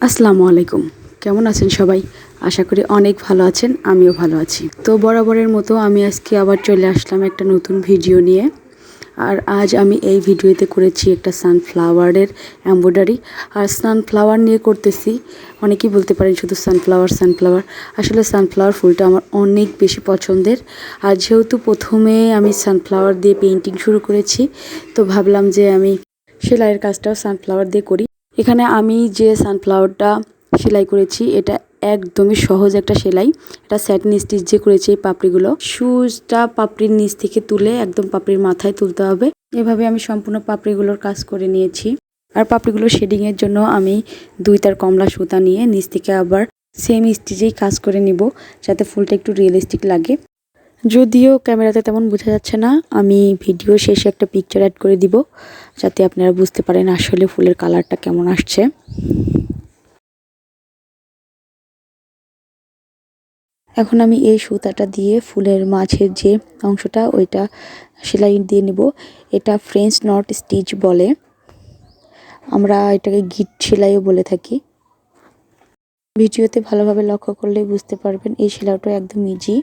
আসসালামু আলাইকুম। কেমন আছেন সবাই? আশা করি অনেক ভালো আছেন, আমিও ভালো আছি। তো বরাবরের মতো আমি আজকে আবার চলে আসলাম একটা নতুন ভিডিও নিয়ে। আর আজ আমি এই ভিডিওতে করেছি একটা সানফ্লাওয়ারের এমব্রয়ডারি। আর সানফ্লাওয়ার নিয়ে করতেছি। অনেকেই বলতে পারেন শুধু সানফ্লাওয়ার। আসলে সানফ্লাওয়ার ফুলটা আমার অনেক বেশি পছন্দের। আর যেহেতু প্রথমে আমি সানফ্লাওয়ার দিয়ে পেইন্টিং শুরু করেছি, তো ভাবলাম যে আমি সেলাইয়ের কাজটাও সানফ্লাওয়ার দিয়ে করি। এখানে আমি যে সানফ্লাওয়ারটা সেলাই করেছি এটা একদমই সহজ একটা সেলাই। এটা স্যাটিন স্টিচ যে করেছি এই পাপড়িগুলো, সুচটা পাপড়ির নিচ থেকে তুলে একদম পাপড়ির মাথায় তুলতে হবে। এভাবে আমি সম্পূর্ণ পাপড়িগুলোর কাজ করে নিয়েছি। আর পাপড়িগুলো শেডিংয়ের জন্য আমি 2 তার কমলা সুতা নিয়ে নিচ থেকে আবার সেম স্টিচেই কাজ করে নিব, যাতে ফুলটা একটু রিয়েলিস্টিক লাগে। যদিও ক্যামেরাতে তেমন বোঝা যাচ্ছে না, আমি ভিডিও শেষে একটা পিকচার অ্যাড করে দিব, যাতে আপনারা বুঝতে পারেন আসলে ফুলের কালারটা কেমন আসছে। এখন আমি এই সুতাটা দিয়ে ফুলের মাঝের যে অংশটা ওইটা সেলাই দিয়ে নিব। এটা ফ্রেঞ্চ নট স্টিচ বলে, আমরা এটাকে গিট সেলাইও বলে থাকি। ভিডিওতে ভালোভাবে লক্ষ্য করলেই বুঝতে পারবেন এই সেলাইটা একদম ইজি।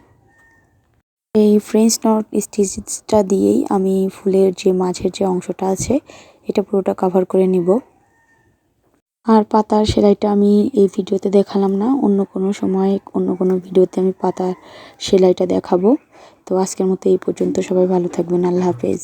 এই ফ্রেঞ্চ নট স্টিচটা দিয়েই আমি ফুলের যে মাঝের যে অংশটা আছে এটা পুরোটা কভার করে নিব। আর পাতার সেলাইটা আমি এই ভিডিওতে দেখালাম না, অন্য কোনো সময় অন্য কোনো ভিডিওতে আমি পাতার সেলাইটা দেখাবো। তো আজকের মতো এই পর্যন্ত, সবাই ভালো থাকবেন, আল্লাহ হাফেজ।